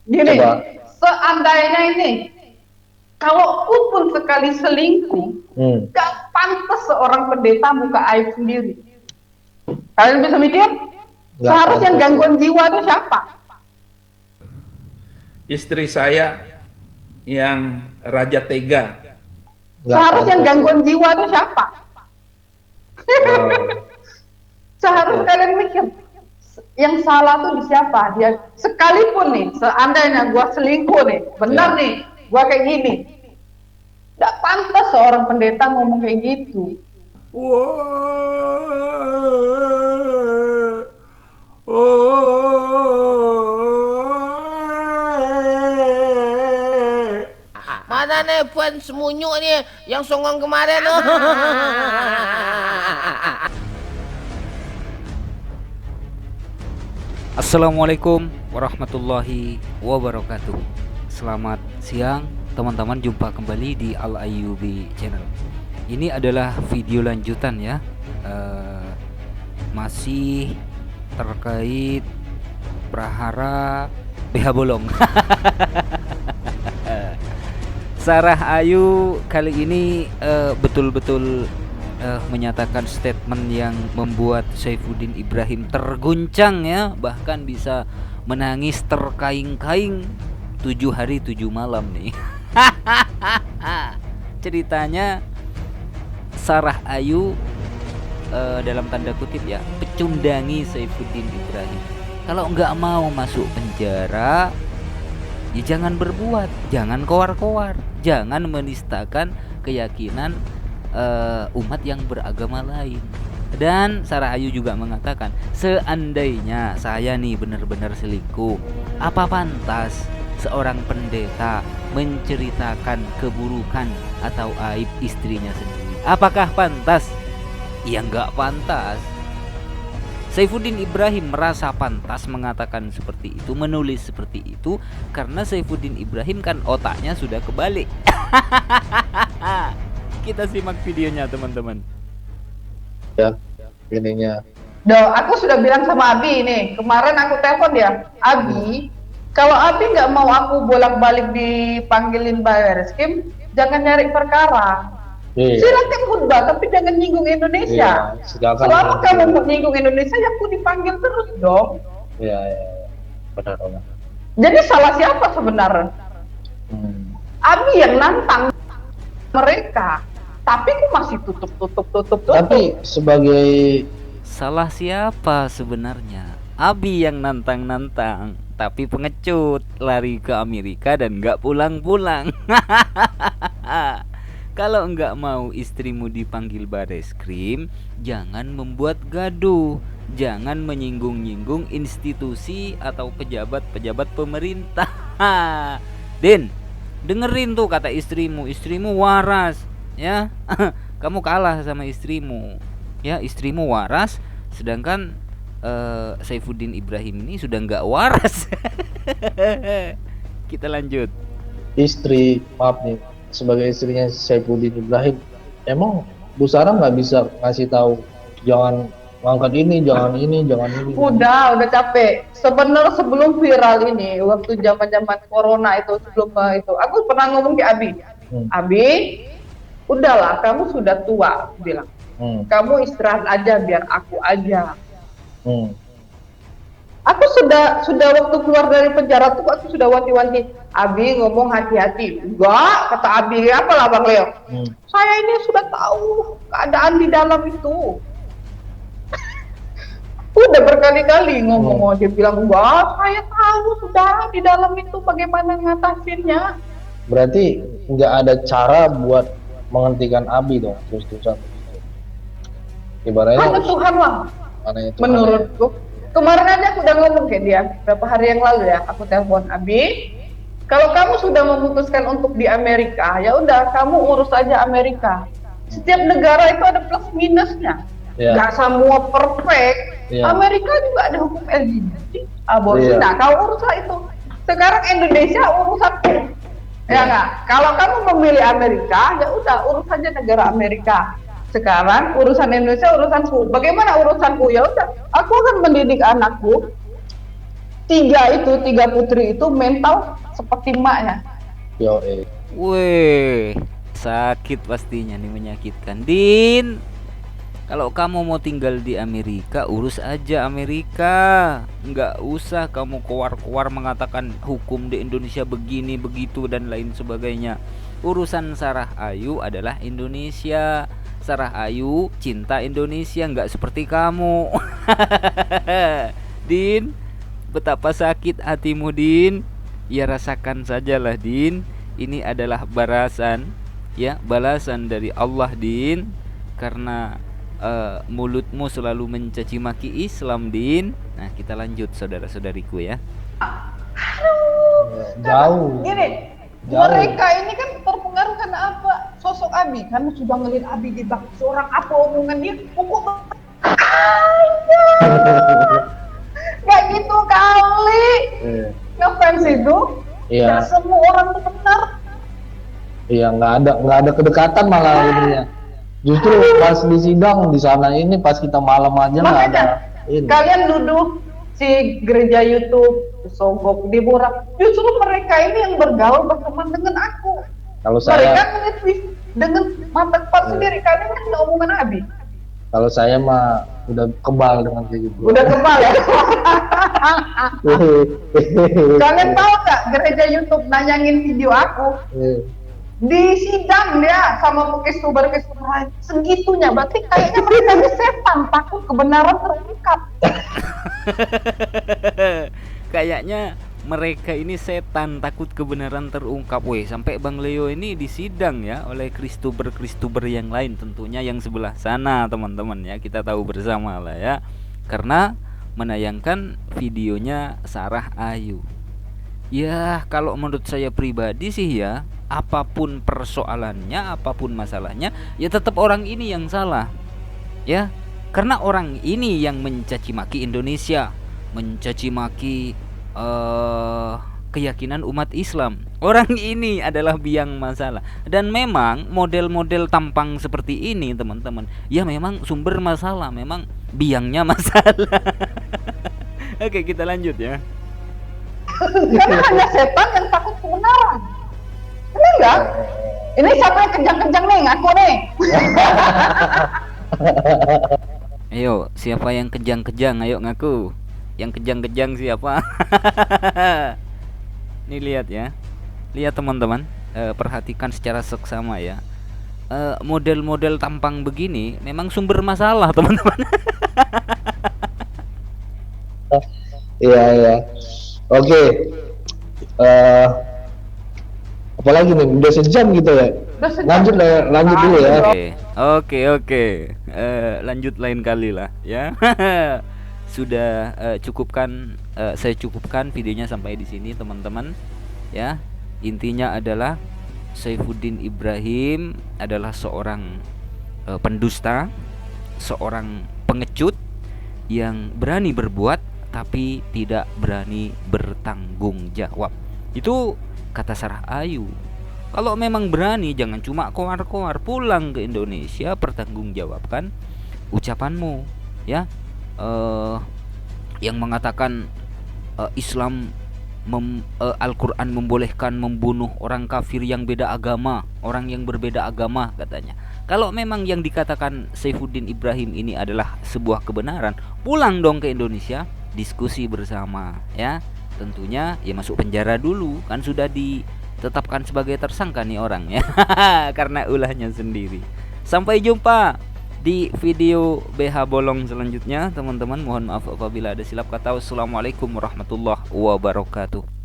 Gini, Coba. seandainya ini, kalau pun sekali selingkuh, Hmm. gak pantas seorang pendeta buka aib sendiri. Kalian bisa mikir? Nggak Seharusnya pantas ya. gangguan jiwa itu siapa? Istri saya yang raja tega. Nggak Seharusnya pantas ya. gangguan jiwa itu siapa? Oh, Seharusnya oke. kalian mikir, yang salah tuh di siapa? Dia sekalipun nih, seandainya gua selingkuh nih, benar Ya. nih, gua kayak gini, gak pantas seorang pendeta ngomong kayak gitu. Mana nih puan semunyuk nih yang songong kemarin? Assalamualaikum warahmatullahi wabarakatuh. Selamat siang teman-teman, jumpa kembali di Al Ayyubi Channel. Ini adalah video lanjutan ya, masih terkait prahara BH bolong. Sarah Ayu kali ini betul-betul menyatakan statement yang membuat Saifuddin Ibrahim terguncang ya, bahkan bisa menangis terkaing-kaing 7 hari 7 malam nih. Ceritanya Sarah Ayu dalam tanda kutip ya, pecundangi Saifuddin Ibrahim. Kalau nggak mau masuk penjara, ya jangan berbuat, jangan koar-koar, jangan menistakan keyakinan umat yang beragama lain. Dan Sarah Ayu juga mengatakan, seandainya saya nih benar-benar selingkuh, apa pantas seorang pendeta menceritakan keburukan atau aib istrinya sendiri? Apakah pantas? Ya nggak pantas. Saifuddin Ibrahim merasa pantas mengatakan seperti itu, menulis seperti itu, karena Saifuddin Ibrahim kan otaknya sudah kebalik. Kita simak videonya teman-teman. Ya, ininya. Aku sudah bilang sama Abi nih, kemarin aku telepon dia, Abi, kalau Abi nggak mau aku bolak-balik dipanggilin Bareskim, jangan nyari perkara. Iya. Silakan khutbah, tapi jangan nyinggung Indonesia. Iya, silakan. Selama kamu mau nyinggung Indonesia, ya aku dipanggil terus dong. Iya, iya, benar. Jadi salah siapa sebenarnya? Abi yang nantang mereka, tapi aku masih tutup. Tapi sebagai Salah siapa sebenarnya? Abi yang nantang-nantang, tapi pengecut, lari ke Amerika dan nggak pulang-pulang. Kalau nggak mau istrimu dipanggil Bareskrim, jangan membuat gaduh, jangan menyinggung-nyinggung institusi atau pejabat-pejabat pemerintah. Din, dengerin tuh kata istrimu, istrimu waras, ya. Kamu kalah sama istrimu, ya. Istrimu waras, sedangkan Saifuddin Ibrahim ini sudah nggak waras. Kita lanjut. istri, maaf nih, sebagai istrinya Saifuddin Ibrahim, emang Bu Sarah nggak bisa ngasih tahu jangan ngangkat ini, jangan ini. Udah capek. Sebenarnya sebelum viral ini, waktu zaman corona itu, sebelum itu, aku pernah ngomong ke Abi, Abi, udahlah, kamu sudah tua, aku bilang, kamu istirahat aja, biar aku aja. Aku sudah waktu keluar dari penjara tuh, aku sudah wanti-wanti, Abi ngomong hati-hati. Enggak, kata Abi, apalah Bang Leo, saya ini sudah tahu keadaan di dalam itu. Udah berkali-kali ngomong, dia bilang, enggak, saya tahu sudah di dalam itu bagaimana ngatasinnya. Berarti nggak ada cara buat menghentikan Abi dong, terus-terusan. Ibaratnya Hanya Tuhan lah, menurutku. Kemarin aja aku udah ngomong ke dia, beberapa hari yang lalu ya, aku telepon, Abi, kalau kamu sudah memutuskan untuk di Amerika, ya udah kamu urus aja Amerika. Setiap negara itu ada plus minusnya, nggak semua perfect. Amerika juga ada hukum LGBT, aborsi. Nah, kau uruslah itu. Sekarang Indonesia urusanku, ya nggak? Kalau kamu memilih Amerika, ya udah urus saja negara Amerika. Sekarang urusan Indonesia urusanku. Bagaimana urusanku? Ya udah, aku akan mendidik anakku tiga putri itu mental seperti emaknya. Yo, Weh, sakit pastinya nih, menyakitkan. Din, kalau kamu mau tinggal di Amerika, urus aja Amerika. Nggak usah kamu keluar-keluar mengatakan hukum di Indonesia begini, begitu, dan lain sebagainya. Urusan Sarah Ayu adalah Indonesia. Sarah Ayu cinta Indonesia, nggak seperti kamu. Din, betapa sakit hatimu, Din. Ya rasakan sajalah, Din. Ini adalah balasan, ya, balasan dari Allah, Din, karena mulutmu selalu mencaci maki Islam, Din. Nah, kita lanjut saudara-saudariku ya. jauh. Gini, Jauh. mereka ini kan terpengaruh karena apa? Sosok Abi, kamu sudah ngeliat Abi di bak seorang apa omongan dia, pokok nggak gitu kali. Ngefans itu, Iya. nggak semua orang tuh benar. Iya, nggak ada kedekatan malah ininya. Justru pas di sidang di sana ini pas kita malam aja nggak ada. Makanya Ini. kalian duduk si gereja YouTube, Sogok, Deborah, justru mereka ini yang bergaul berteman dengan aku. Kalau Mereka saya, ngeliat dengan mata kepala sendiri, kalian kan nggak omongan Abi. kalau saya mah udah kebal dengan kayak gitu. Udah kebal ya. Kalian tahu nggak gereja YouTube nanyangin video aku di sidang dia sama kestuber lain segitunya, berarti kayaknya mereka ini setan takut kebenaran terungkap. Kayaknya mereka ini setan takut kebenaran terungkap. Weh, sampai Bang Leo ini disidang ya oleh kristuber yang lain, tentunya yang sebelah sana, teman-teman ya. Kita tahu bersama lah ya. Karena menayangkan videonya Sarah Ayu. Ya, kalau menurut saya pribadi sih ya, apapun persoalannya, apapun masalahnya, ya tetap orang ini yang salah. Ya, karena orang ini yang mencaci maki Indonesia, mencaci maki keyakinan umat Islam. Orang ini adalah biang masalah. Dan memang model-model tampang seperti ini, teman-teman, ya memang sumber masalah, memang biangnya masalah. Oke, kita lanjut ya. Karena hanya setan yang takut kebenaran. Ini enggak? Ini siapa yang kejang-kejang nih? Ngaku nih. Ayo, siapa yang kejang-kejang? Ayo ngaku. Yang kejang-kejang siapa? Nih lihat ya. Lihat teman-teman, perhatikan secara seksama ya. Model-model tampang begini memang sumber masalah, teman-teman. Iya. Oke. Apalagi nih, udah sejam gitu ya. Lanjut dulu ya. Oke. Lanjut lain kali lah ya. Sudah saya cukupkan videonya sampai di sini, teman-teman. Ya, intinya adalah Saifuddin Ibrahim adalah seorang pendusta, seorang pengecut yang berani berbuat tapi tidak berani bertanggung jawab. Itu kata Sarah Ayu. Kalau memang berani, jangan cuma koar-koar, pulang ke Indonesia, pertanggungjawabkan ucapanmu ya. Yang mengatakan Islam Al-Quran membolehkan membunuh orang kafir yang beda agama, orang yang berbeda agama katanya. Kalau memang yang dikatakan Saifuddin Ibrahim ini adalah sebuah kebenaran, pulang dong ke Indonesia, diskusi bersama ya. Tentunya ya masuk penjara dulu, kan sudah ditetapkan sebagai tersangka nih orang ya. Karena ulahnya sendiri. Sampai jumpa di video BH Bolong selanjutnya, teman-teman. Mohon maaf apabila ada silap kata. Wassalamualaikum warahmatullahi wabarakatuh.